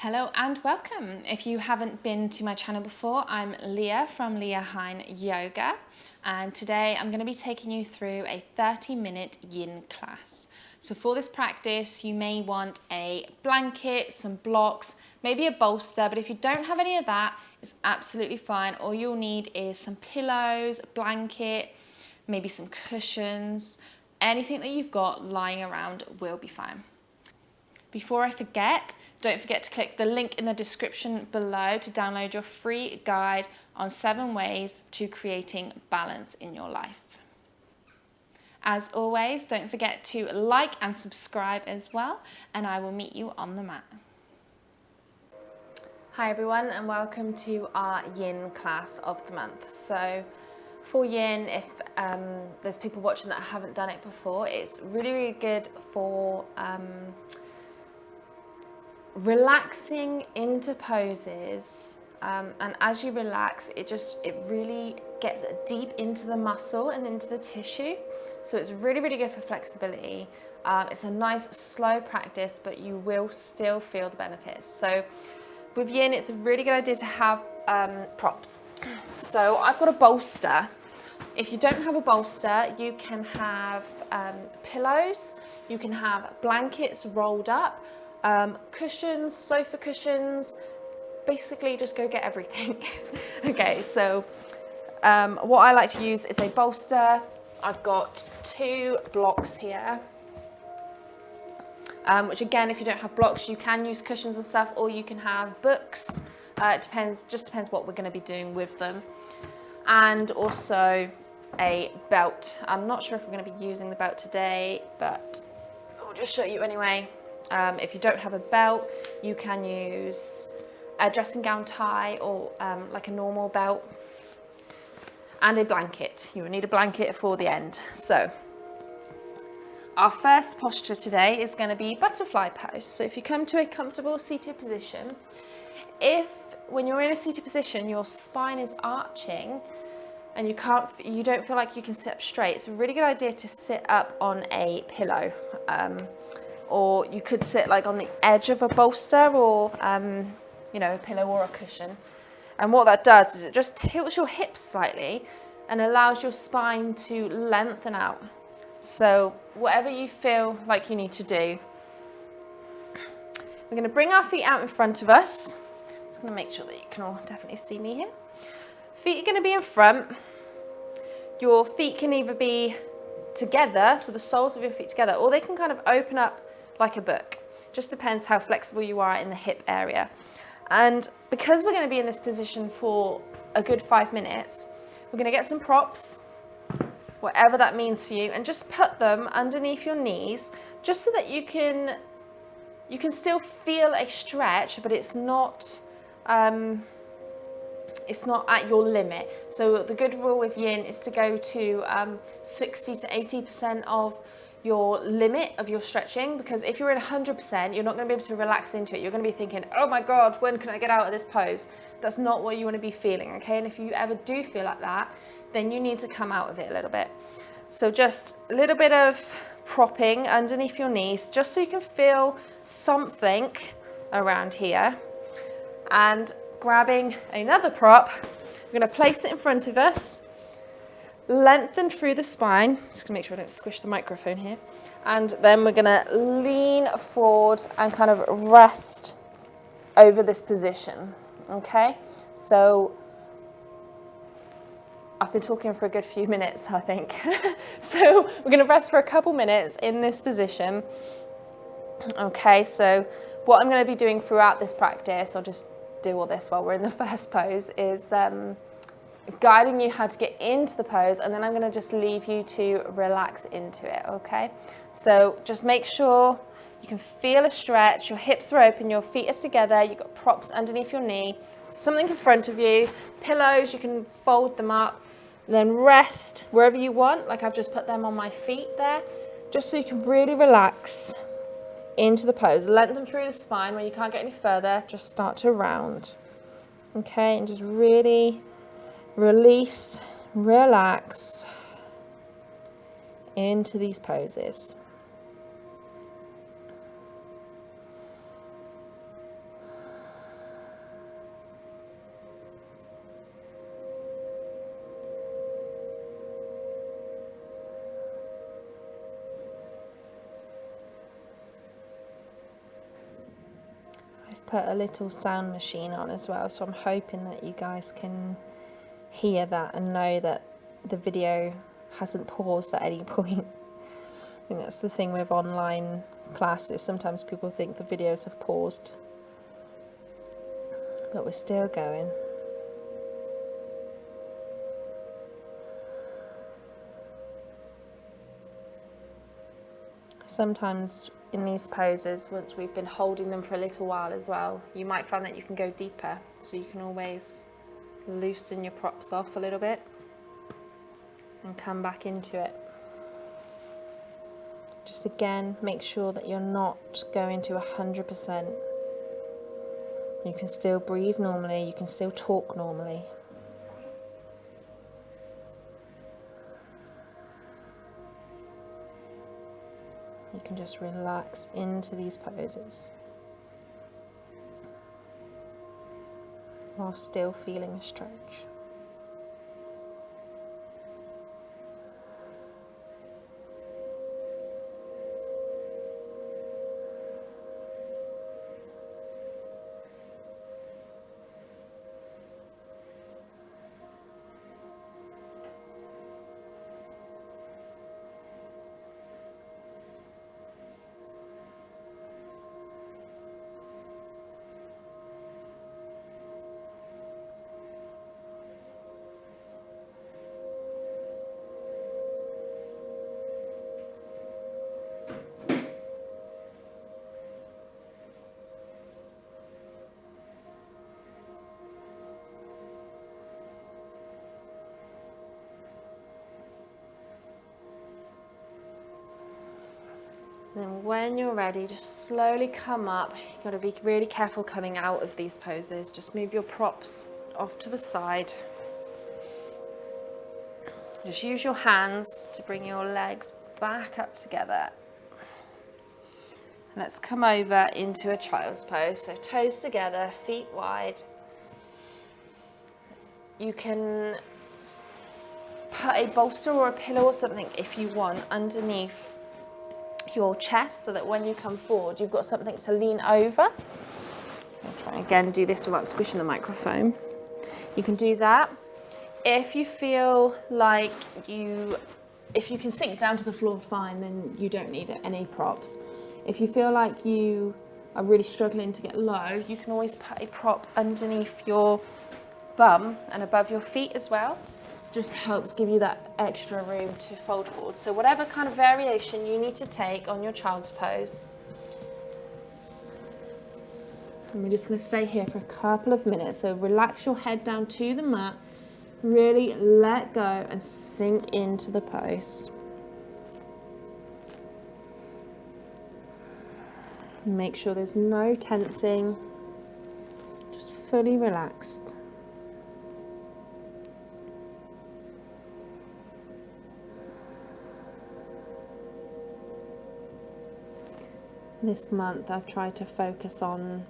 Hello and welcome. If you haven't been to my channel before, I'm Leah from Leah Yin Yoga, and today I'm going to be taking you through a 30-minute yin class. So for this practice, you may want a blanket, some blocks, maybe a bolster, but if you don't have any of that, it's absolutely fine. All you'll need is some pillows, a blanket, maybe some cushions. Anything that you've got lying around will be fine. Before I forget, don't forget to click the link in the description below to download your free guide on 7 ways to creating balance in your life. As always, don't forget to like and subscribe as well, and I will meet you on the mat. Hi everyone, and welcome to our yin class of the month. So for yin, if there's people watching that haven't done it before, it's really good for relaxing into poses, and as you relax, it really gets deep into the muscle and into the tissue, so it's really good for flexibility. It's a nice slow practice, but you will still feel the benefits. So with yin, it's a really good idea to have props. So I've got a bolster. If you don't have a bolster, you can have pillows, you can have blankets rolled up, cushions, sofa cushions, basically just go get everything. Okay, so what I like to use is a bolster. I've got 2 blocks here, which again, if you don't have blocks, you can use cushions and stuff, or you can have books. It just depends what we're going to be doing with them. And also a belt. I'm not sure if we're going to be using the belt today, but I'll just show you anyway. If you don't have a belt, you can use a dressing gown tie or like a normal belt, and a blanket. You will need a blanket for the end. So our first posture today is going to be butterfly pose. So if you come to a comfortable seated position, if when you're in a seated position your spine is arching and you don't feel like you can sit up straight, it's a really good idea to sit up on a pillow. Or you could sit like on the edge of a bolster, or you know, a pillow or a cushion. And what that does is it just tilts your hips slightly and allows your spine to lengthen out. So whatever you feel like you need to do. We're going to bring our feet out in front of us. Just going to make sure that you can all definitely see me here. Feet are going to be in front. Your feet can either be together, so the soles of your feet together, or they can kind of open up like a book. Just depends how flexible you are in the hip area. And because we're going to be in this position for a good 5 minutes, we're going to get some props, whatever that means for you, and just put them underneath your knees, just so that you can still feel a stretch, but it's not at your limit. So the good rule with yin is to go to 60 to 80% of your limit of your stretching, because if you're at 100%, you're not going to be able to relax into it. You're going to be thinking, oh my god, when can I get out of this pose? That's not what you want to be feeling, okay? And if you ever do feel like that, then you need to come out of it a little bit. So just a little bit of propping underneath your knees, just so you can feel something around here. And grabbing another prop, we're going to place it in front of us, lengthen through the spine. Just gonna make sure I don't squish the microphone here. And then we're gonna lean forward and kind of rest over this position. Okay, so I've been talking for a good few minutes, I think. So we're gonna rest for a couple minutes in this position. Okay, so what I'm gonna be doing throughout this practice, I'll just do all this while we're in the first pose, is guiding you how to get into the pose, and then I'm going to just leave you to relax into it. Okay, so just make sure you can feel a stretch, your hips are open, your feet are together, you've got props underneath your knee, something in front of you, pillows, you can fold them up, then rest wherever you want, like I've just put them on my feet there, just so you can really relax into the pose. Lengthen through the spine. When you can't get any further, just start to round. Okay, and just really release, relax into these poses. I've put a little sound machine on as well, so I'm hoping that you guys can hear that and know that the video hasn't paused at any point. I think that's the thing with online classes. Sometimes people think the videos have paused, but we're still going. Sometimes in these poses, once we've been holding them for a little while as well, you might find that you can go deeper, so you can always loosen your props off a little bit and come back into it. Just again, make sure that you're not going to 100%. You can still breathe normally, you can still talk normally. You can just relax into these poses while still feeling a stretch. Then when you're ready, just slowly come up. You've got to be really careful coming out of these poses. Just move your props off to the side. Just use your hands to bring your legs back up together. Let's come over into a child's pose. So toes together, feet wide. You can put a bolster or a pillow or something if you want underneath your chest, so that when you come forward you've got something to lean over. I'll try again do this without squishing the microphone. You can do that. If you feel like if you can sink down to the floor, fine, then you don't need any props. If you feel like you are really struggling to get low, you can always put a prop underneath your bum and above your feet as well. Just helps give you that extra room to fold forward. So whatever kind of variation you need to take on your child's pose. And we're just going to stay here for a couple of minutes. So relax your head down to the mat, really let go and sink into the pose. Make sure there's no tensing, just fully relaxed. This month I've tried to focus on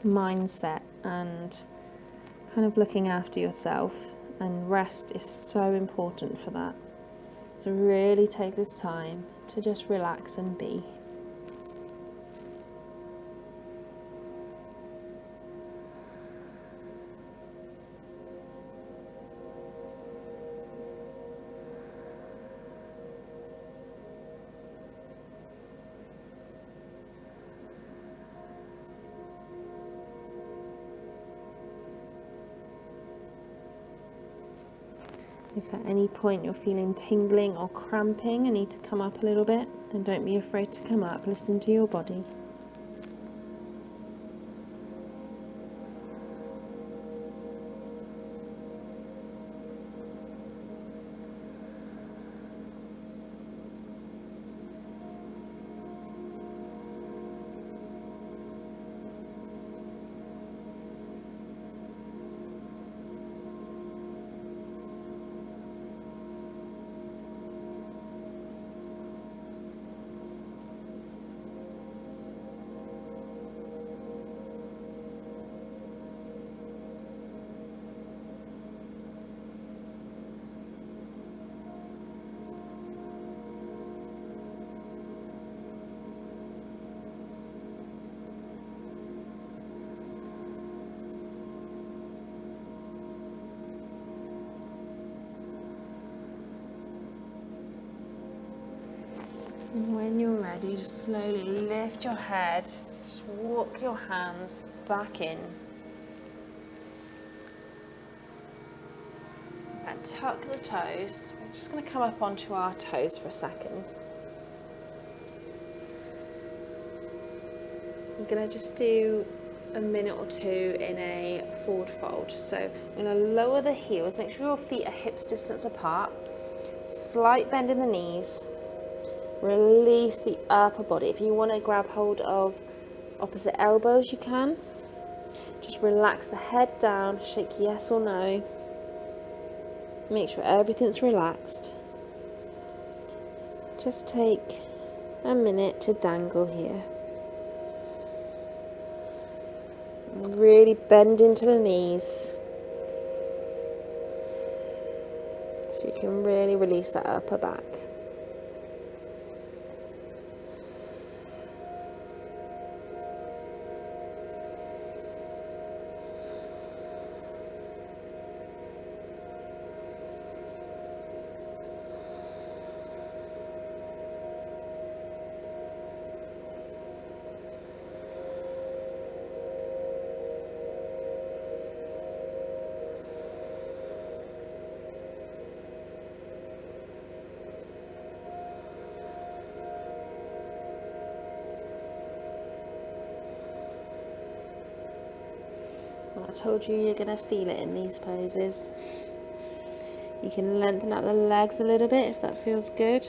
mindset and kind of looking after yourself, and rest is so important for that. So really take this time to just relax and be. If at any point you're feeling tingling or cramping and need to come up a little bit, then don't be afraid to come up. Listen to your body. ready, just slowly lift your head, just walk your hands back in. And tuck the toes. We're just going to come up onto our toes for a second. We're going to just do a minute or two in a forward fold. So I'm going to lower the heels, make sure your feet are hips distance apart. Slight bend in the knees. Release the upper body. If you want to grab hold of opposite elbows, you can. Just relax the head down, shake yes or no. Make sure everything's relaxed. Just take a minute to dangle here. Really bend into the knees so you can really release that upper back. I told you you're going to feel it in these poses. You can lengthen out the legs a little bit if that feels good.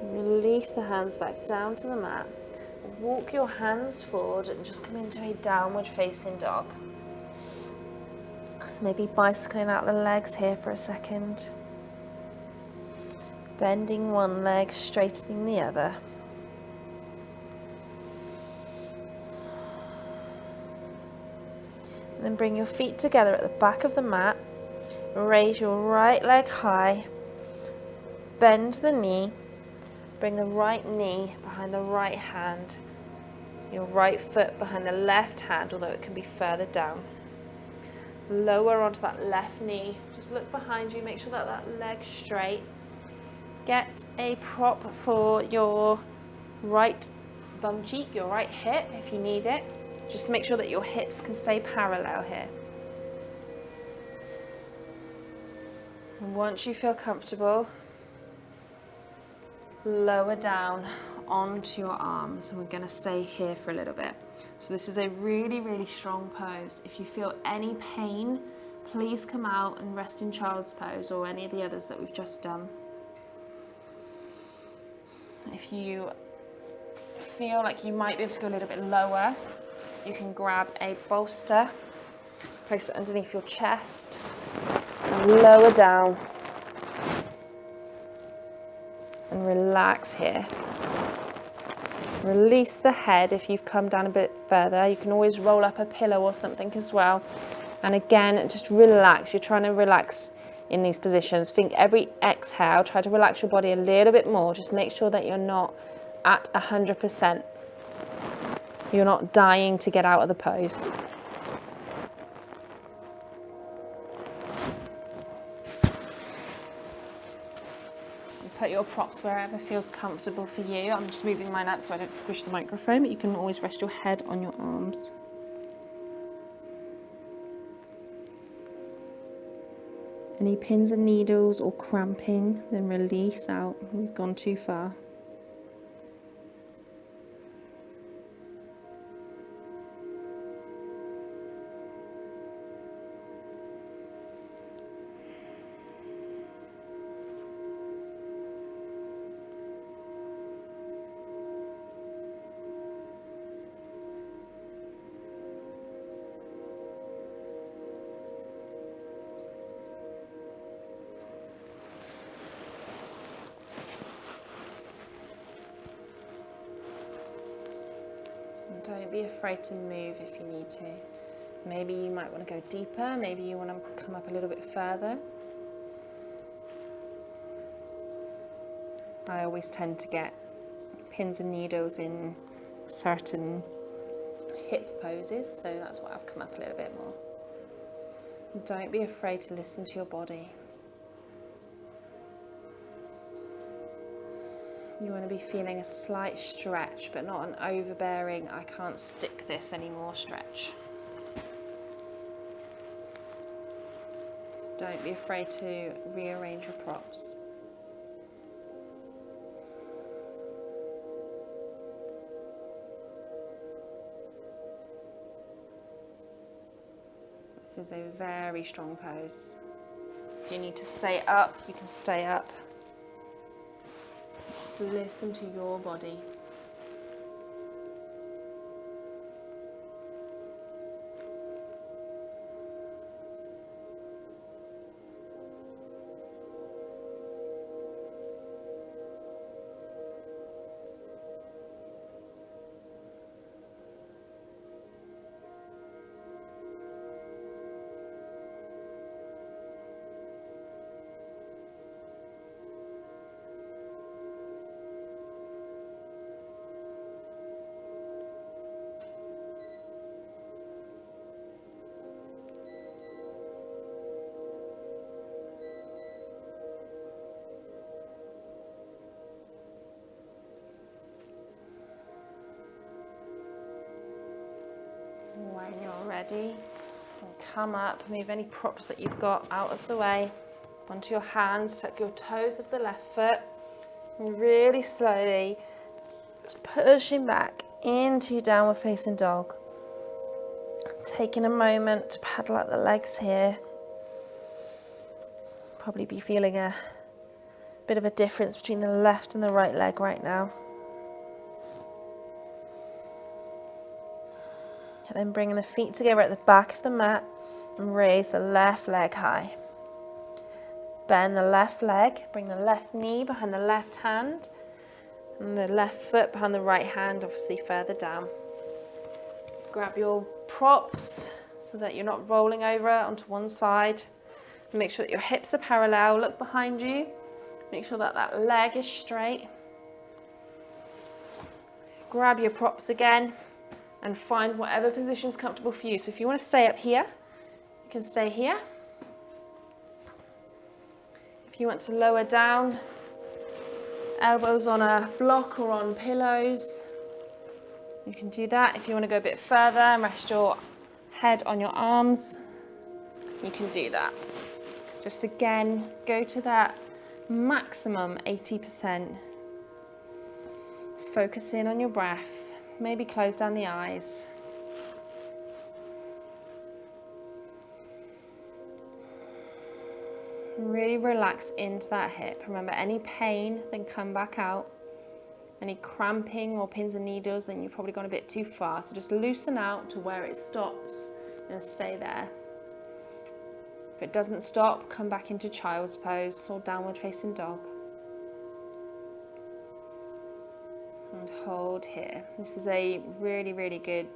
Release the hands back down to the mat. Walk your hands forward and just come into a downward facing dog. So maybe bicycling out the legs here for a second. Bending one leg, straightening the other. Then bring your feet together at the back of the mat. Raise your right leg high. Bend the knee. Bring the right knee behind the right hand. Your right foot behind the left hand, although it can be further down. Lower onto that left knee. Just look behind you, make sure that that leg's straight. Get a prop for your right bum cheek, your right hip if you need it. Just make sure that your hips can stay parallel here. And once you feel comfortable, lower down onto your arms, and we're going to stay here for a little bit. So this is a really, really strong pose. If you feel any pain, please come out and rest in child's pose or any of the others that we've just done. If you feel like you might be able to go a little bit lower, you can grab a bolster, place it underneath your chest, and lower down. And relax here. Release the head if you've come down a bit further. You can always roll up a pillow or something as well. And again, just relax. You're trying to relax in these positions. Think every exhale, try to relax your body a little bit more. Just make sure that you're not at 100%. You're not dying to get out of the pose. Put your props wherever feels comfortable for you. I'm just moving mine up so I don't squish the microphone, but you can always rest your head on your arms. Any pins and needles or cramping, then release out. We've gone too far. Don't be afraid to move if you need to. Maybe you might want to go deeper, maybe you want to come up a little bit further. I always tend to get pins and needles in certain hip poses, so that's why I've come up a little bit more. Don't be afraid to listen to your body. You want to be feeling a slight stretch, but not an overbearing, I can't stick this anymore stretch. So don't be afraid to rearrange your props. This is a very strong pose. If you need to stay up, you can stay up. So listen to your body. When you're ready, come up, move any props that you've got out of the way, onto your hands, tuck your toes of the left foot, and really slowly just pushing back into downward facing dog. Taking a moment to paddle out the legs here. Probably be feeling a bit of a difference between the left and the right leg right now. And then bringing the feet together at the back of the mat and raise the left leg high. Bend the left leg, bring the left knee behind the left hand and the left foot behind the right hand, obviously further down. Grab your props so that you're not rolling over onto one side. Make sure that your hips are parallel, look behind you. Make sure that that leg is straight. Grab your props again. And find whatever position is comfortable for you. So if you want to stay up here, you can stay here. If you want to lower down, elbows on a block or on pillows, you can do that. If you want to go a bit further and rest your head on your arms, you can do that. Just again, go to that maximum 80%. Focus in on your breath. Maybe close down the eyes. Really relax into that hip. Remember, any pain, then come back out. Any cramping or pins and needles, then you've probably gone a bit too far. So just loosen out to where it stops and stay there. If it doesn't stop, come back into child's pose or downward facing dog. And hold here. This is a really, really good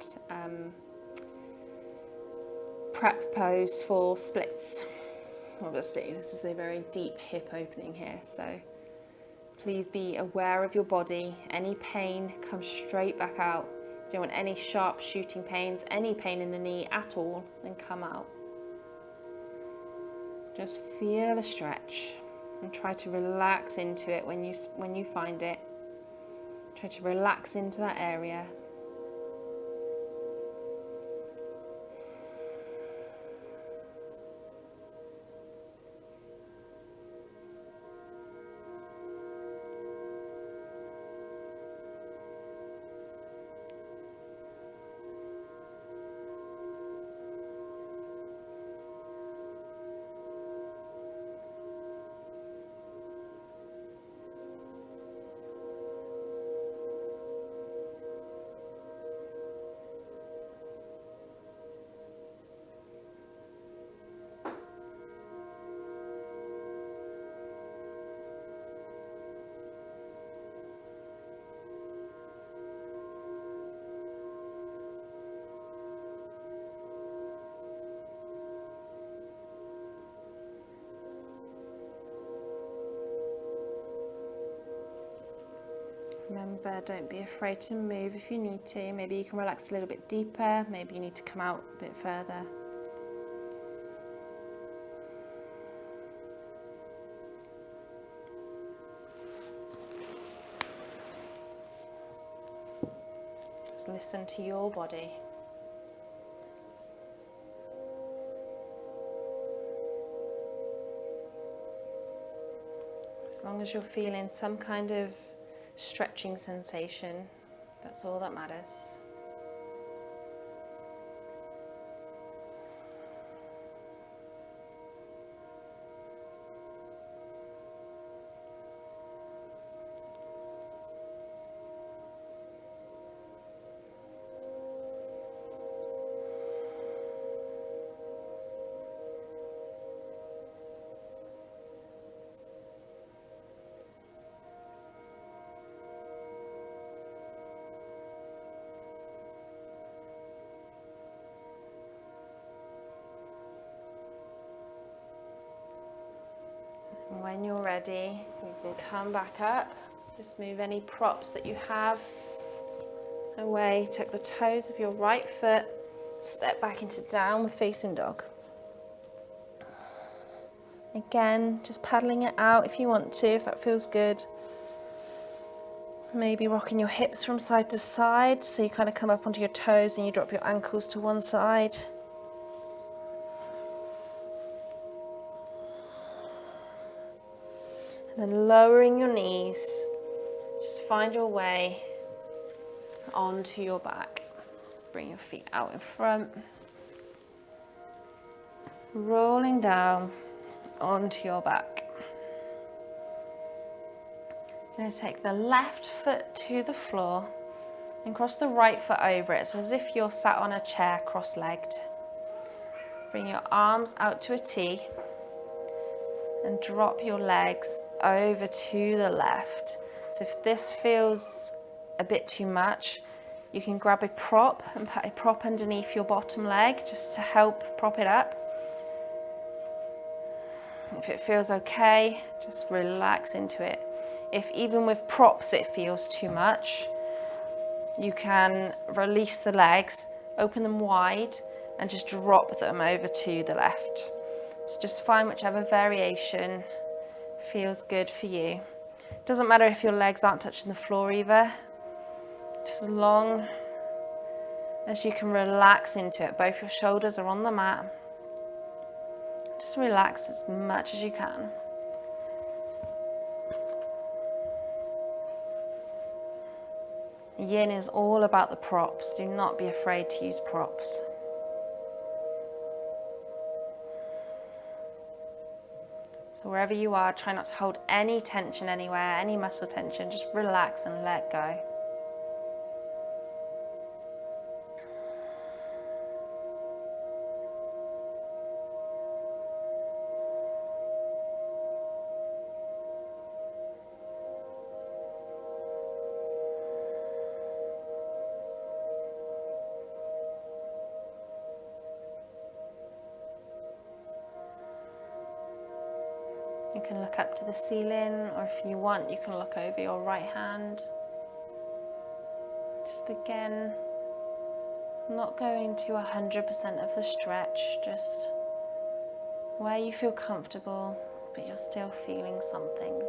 prep pose for splits. Obviously, this is a very deep hip opening here, so please be aware of your body. Any pain, come straight back out. You don't want any sharp shooting pains, any pain in the knee at all, then come out. Just feel a stretch and try to relax into it when you find it. Try to relax into that area. Remember, don't be afraid to move if you need to. Maybe you can relax a little bit deeper. Maybe you need to come out a bit further. Just listen to your body. As long as you're feeling some kind of stretching sensation, that's all that matters. When you're ready, you can come back up. Just move any props that you have away. Tuck the toes of your right foot. Step back into downward facing dog. Again, just paddling it out if you want to, if that feels good. Maybe rocking your hips from side to side, so you kind of come up onto your toes and you drop your ankles to one side. And then lowering your knees, just find your way onto your back. Bring your feet out in front. Rolling down onto your back. You're going to take the left foot to the floor and cross the right foot over it, so as if you're sat on a chair cross-legged. Bring your arms out to a T and drop your legs over to the left. So if this feels a bit too much, you can grab a prop and put a prop underneath your bottom leg just to help prop it up. If it feels okay, just relax into it. If even with props it feels too much, you can release the legs, open them wide, and just drop them over to the left. So just find whichever variation feels good for you. It doesn't matter if your legs aren't touching the floor either, just as long as you can relax into it. Both your shoulders are on the mat. Just relax as much as you can. Yin is all about the props. Do not be afraid to use props. So wherever you are, try not to hold any tension anywhere, any muscle tension. Just relax and let go. You can look up to the ceiling, or if you want, you can look over your right hand. Just again, not going to 100% of the stretch, just where you feel comfortable, but you're still feeling something.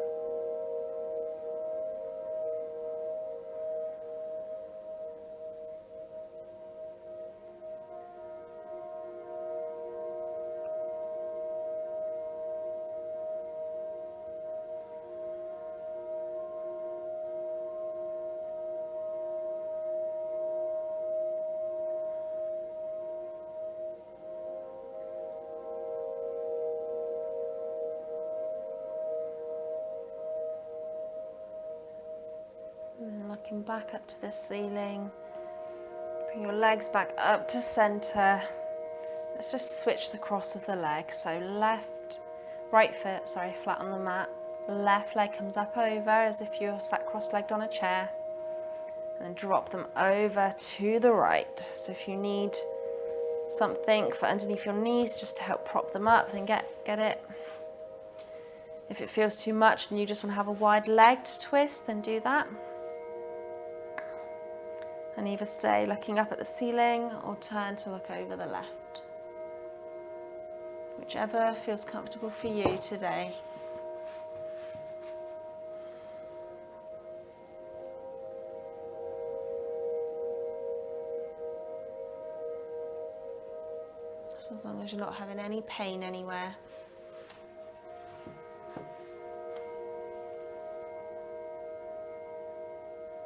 And looking back up to the ceiling, bring your legs back up to center. Let's just switch the cross of the leg. So right foot, flat on the mat. Left leg comes up over as if you're sat cross-legged on a chair. And then drop them over to the right. So if you need something for underneath your knees just to help prop them up, then get it. If it feels too much and you just want to have a wide-legged twist, then do that. And either stay looking up at the ceiling or turn to look over the left. Whichever feels comfortable for you today. Just as long as you're not having any pain anywhere.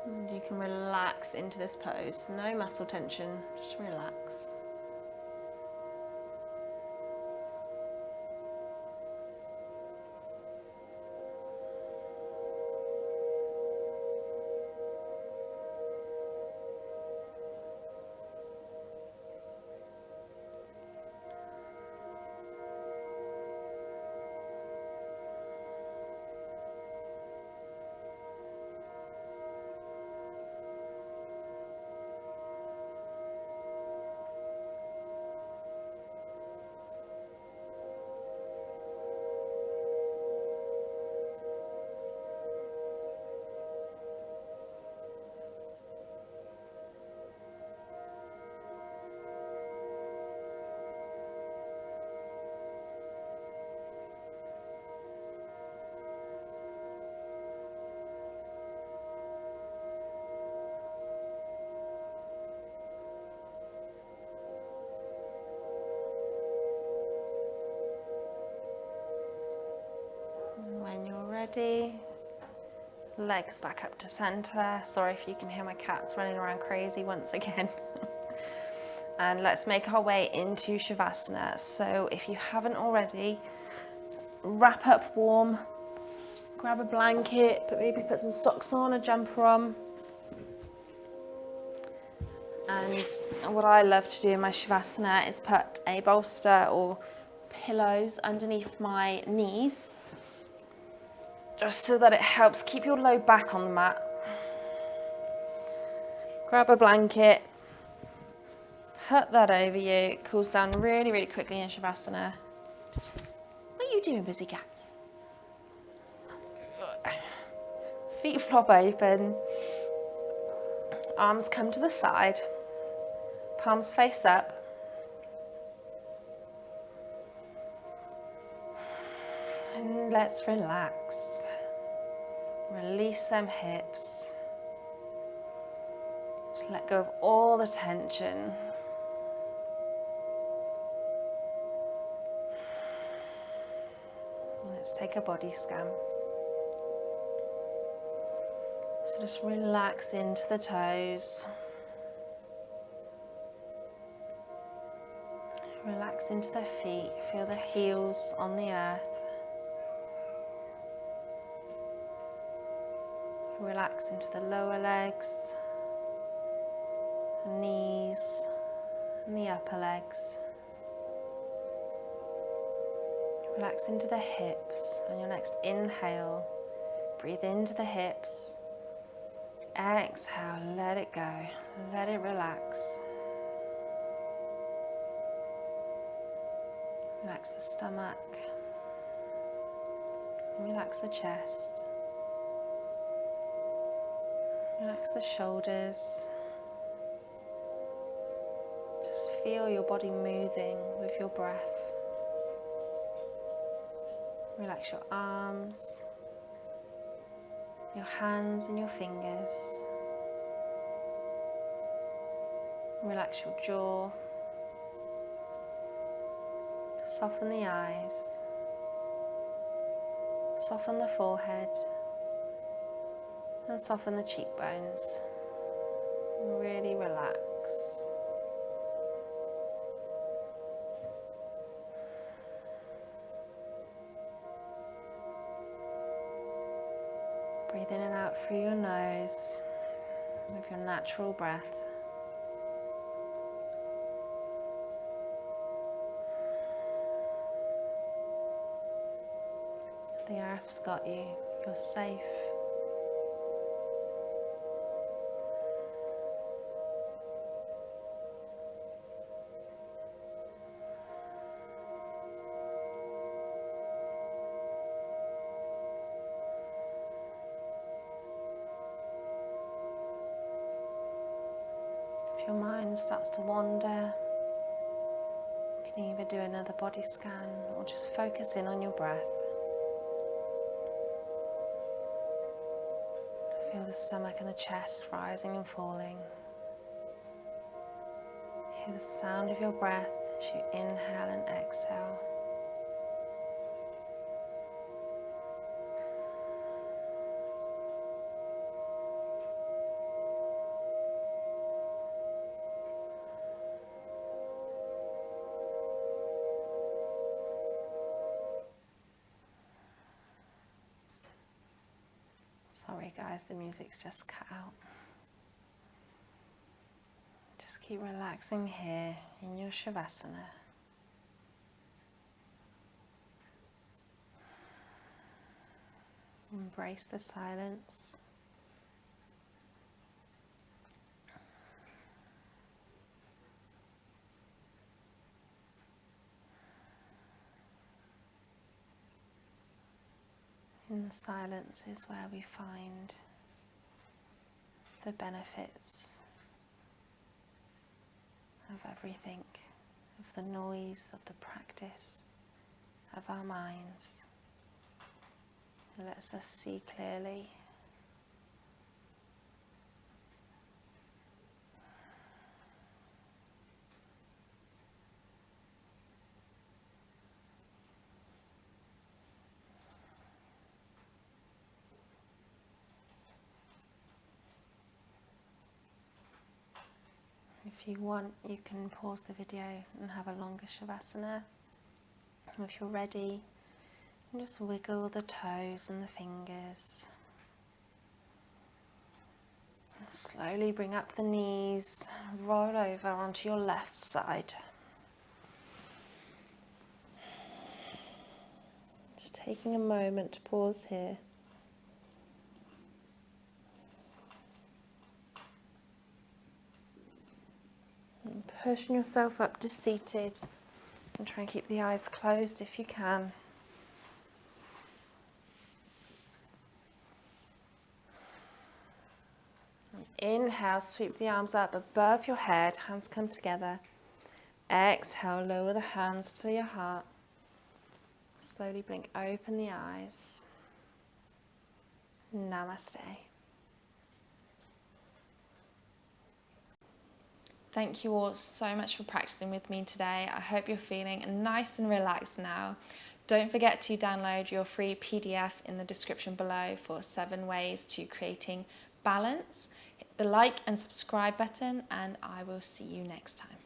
And you can relax into this pose. No muscle tension, just relax. When you're ready, legs back up to center. Sorry if you can hear my cats running around crazy once again. And let's make our way into Shavasana. So if you haven't already, wrap up warm, grab a blanket, but maybe put some socks on, a jumper on. And what I love to do in my Shavasana is put a bolster or pillows underneath my knees, just so that it helps keep your low back on the mat. Grab a blanket, put that over you. It cools down really, really quickly in Shavasana. What are you doing, busy cats? Feet flop open, arms come to the side, palms face up. And let's relax. Release them hips. Just let go of all the tension. Let's take a body scan. So just relax into the toes. Relax into the feet. Feel the heels on the earth. Relax into the lower legs, the knees, and the upper legs. Relax into the hips. On your next inhale, breathe into the hips. Exhale, let it go. Let it relax. Relax the stomach. Relax the chest. Relax the shoulders. Just feel your body moving with your breath. Relax your arms, your hands and your fingers. Relax your jaw. Soften the eyes. Soften the forehead. And soften the cheekbones. Really relax. Breathe in and out through your nose with your natural breath. The earth's got you. You're safe. If your mind starts to wander, you can either do another body scan or just focus in on your breath. Feel the stomach and the chest rising and falling. Hear the sound of your breath As you inhale and exhale. Sorry guys, the music's just cut out. Just keep relaxing here in your Shavasana. Embrace the silence. In the silence is where we find the benefits of everything, of the noise, of the practice, of our minds. It lets us see clearly. If you want, you can pause the video and have a longer Shavasana. If you're ready, just wiggle the toes and the fingers. And slowly bring up the knees, roll over onto your left side. Just taking a moment to pause here. And pushing yourself up to seated, and try and keep the eyes closed if you can. Inhale, sweep the arms up above your head, hands come together. Exhale, lower the hands to your heart. Slowly blink open the eyes. Namaste. Thank you all so much for practicing with me today. I hope you're feeling nice and relaxed now. Don't forget to download your free PDF in the description below for 7 ways to creating balance. Hit the like and subscribe button, and I will see you next time.